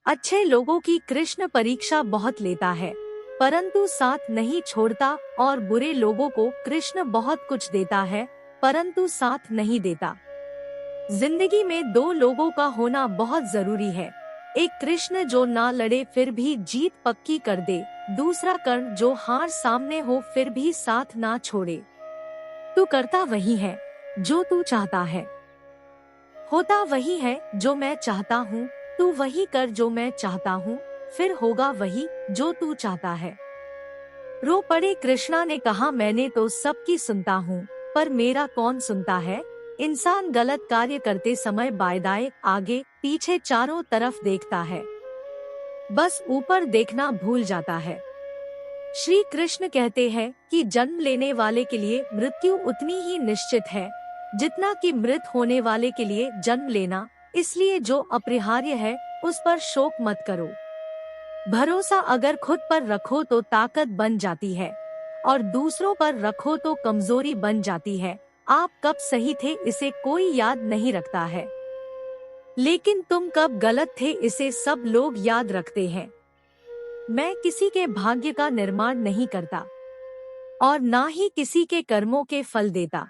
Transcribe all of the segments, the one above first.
अच्छे लोगों की कृष्ण परीक्षा बहुत लेता है, परंतु साथ नहीं छोड़ता, और बुरे लोगों को कृष्ण बहुत कुछ देता है, परंतु साथ नहीं देता। जिंदगी में दो लोगों का होना बहुत जरूरी है। एक कृष्ण जो ना लड़े फिर भी जीत पक्की कर दे, दूसरा कर्ण जो हार सामने हो फिर भी साथ ना छोड़े। तू करता वही है जो तू चाहता है, होता वही है जो मैं चाहता हूँ। तू वही कर जो मैं चाहता हूँ, फिर होगा वही जो तू चाहता है। रो पड़े कृष्णा ने कहा, मैंने तो सबकी सुनता हूँ, पर मेरा कौन सुनता है। इंसान गलत कार्य करते समय बाएं आगे पीछे चारों तरफ देखता है, बस ऊपर देखना भूल जाता है। श्री कृष्ण कहते हैं कि जन्म लेने वाले के लिए मृत्यु उतनी ही निश्चित है जितना कि मृत होने वाले के लिए जन्म लेना, इसलिए जो अपरिहार्य है उस पर शोक मत करो। भरोसा अगर खुद पर रखो तो ताकत बन जाती है, और दूसरों पर रखो तो कमजोरी बन जाती है। आप कब सही थे इसे कोई याद नहीं रखता है, लेकिन तुम कब गलत थे इसे सब लोग याद रखते हैं। मैं किसी के भाग्य का निर्माण नहीं करता, और ना ही किसी के कर्मों के फल देता।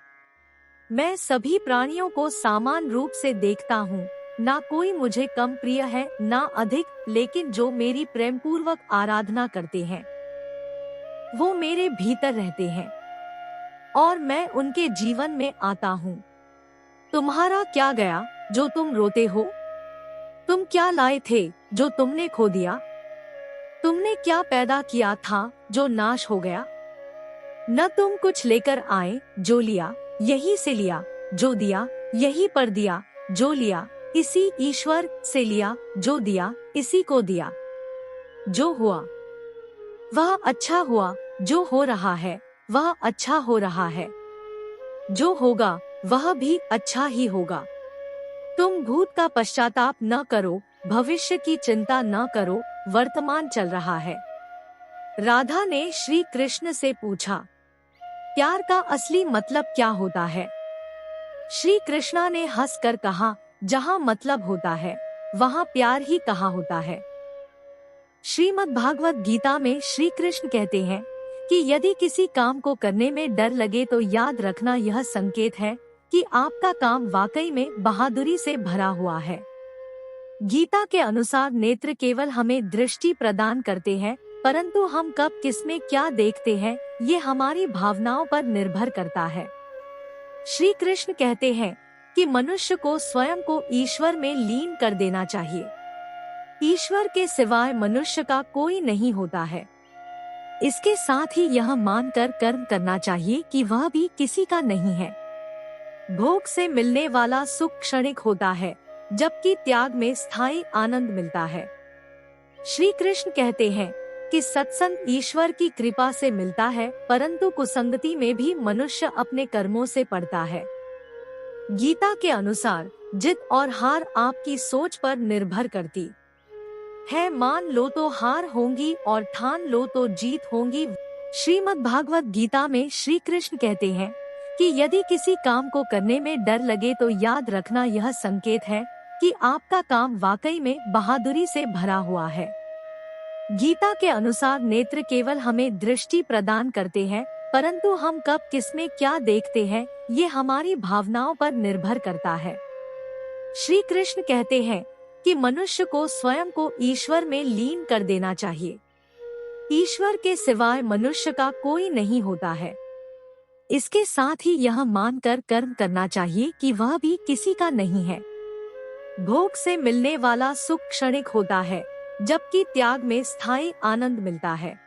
मैं सभी प्राणियों को समान रूप से देखता हूँ, ना कोई मुझे कम प्रिय है ना अधिक, लेकिन जो मेरी प्रेम पूर्वक आराधना करते हैं वो मेरे भीतर रहते हैं, और मैं उनके जीवन में आता हूँ। तुम्हारा क्या गया जो तुम रोते हो? तुम क्या लाए थे जो तुमने खो दिया? तुमने क्या पैदा किया था जो नाश हो गया? न तुम कुछ लेकर आए, जो लिया यही से लिया, जो दिया यही पर दिया, जो लिया इसी ईश्वर से लिया, जो दिया इसी को दिया। जो हुआ वह अच्छा हुआ, जो हो रहा है वह अच्छा हो रहा है, जो होगा वह भी अच्छा ही होगा। तुम भूत का पश्चाताप न करो, भविष्य की चिंता न करो, वर्तमान चल रहा है। राधा ने श्री कृष्ण से पूछा, प्यार का असली मतलब क्या होता है? श्री कृष्णा ने हंसकर कहा, जहाँ मतलब होता है वहाँ प्यार ही कहाँ होता है। श्रीमद् भागवत गीता में श्री कृष्ण कहते हैं कि यदि किसी काम को करने में डर लगे तो याद रखना यह संकेत है कि आपका काम वाकई में बहादुरी से भरा हुआ है। गीता के अनुसार नेत्र केवल हमें दृष्टि प्रदान करते हैं, परंतु हम कब किसमें क्या देखते हैं ये हमारी भावनाओं पर निर्भर करता है। श्री कृष्ण कहते हैं कि मनुष्य को स्वयं को ईश्वर में लीन कर देना चाहिए। ईश्वर के सिवाय मनुष्य का कोई नहीं होता है। इसके साथ ही यह मानकर कर्म करना चाहिए कि वह भी किसी का नहीं है। भोग से मिलने वाला सुख क्षणिक होता है, जबकि त्याग में स्थायी आनंद मिलता है। श्री कृष्ण कहते हैं कि सत्संग ईश्वर की कृपा से मिलता है, परंतु कुसंगति में भी मनुष्य अपने कर्मों से पड़ता है। गीता के अनुसार जीत और हार आपकी सोच पर निर्भर करती है। मान लो तो हार होंगी और ठान लो तो जीत होंगी। श्रीमद् भागवत गीता में श्री कृष्ण कहते हैं कि यदि किसी काम को करने में डर लगे तो याद रखना यह संकेत है कि आपका काम वाकई में बहादुरी से भरा हुआ है। गीता के अनुसार नेत्र केवल हमें दृष्टि प्रदान करते हैं, परंतु हम कब किसमें क्या देखते हैं ये हमारी भावनाओं पर निर्भर करता है। श्री कृष्ण कहते हैं कि मनुष्य को स्वयं को ईश्वर में लीन कर देना चाहिए। ईश्वर के सिवाय मनुष्य का कोई नहीं होता है। इसके साथ ही यह मानकर कर्म करना चाहिए कि वह भी किसी का नहीं है। भोग से मिलने वाला सुख क्षणिक होता है, जबकि त्याग में स्थायी आनंद मिलता है।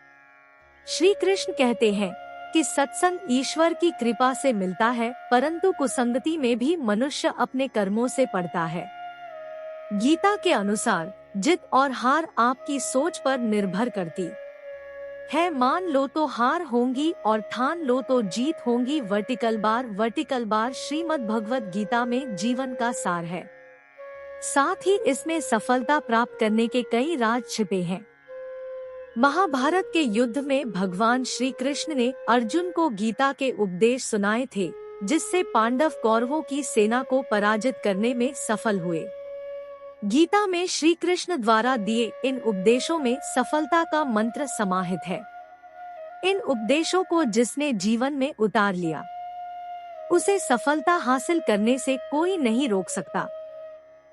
श्री कृष्ण कहते हैं कि सत्संग ईश्वर की कृपा से मिलता है, परंतु कुसंगति में भी मनुष्य अपने कर्मों से पड़ता है। गीता के अनुसार जीत और हार आपकी सोच पर निर्भर करती है। मान लो तो हार होंगी और ठान लो तो जीत होंगी। वर्टिकल बार श्रीमद् भगवत गीता में जीवन का सार है। साथ ही इसमें सफलता प्राप्त करने के कई राज छिपे हैं। महाभारत के युद्ध में भगवान श्री कृष्ण ने अर्जुन को गीता के उपदेश सुनाए थे, जिससे पांडव कौरवों की सेना को पराजित करने में सफल हुए। गीता में श्री कृष्ण द्वारा दिए इन उपदेशों में सफलता का मंत्र समाहित है। इन उपदेशों को जिसने जीवन में उतार लिया, उसे सफलता हासिल करने से कोई नहीं रोक सकता।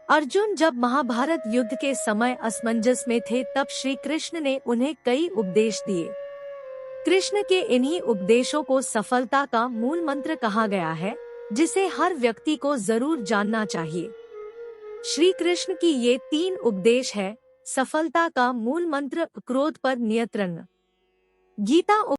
अर्जुन जब महाभारत युद्ध के समय असमंजस में थे, तब श्री कृष्ण ने उन्हें कई उपदेश दिए। कृष्ण के इन्हीं उपदेशों को सफलता का मूल मंत्र कहा गया है, जिसे हर व्यक्ति को जरूर जानना चाहिए। श्री कृष्ण की ये 3 उपदेश है। सफलता का मूल मंत्र, क्रोध पर नियंत्रण। गीता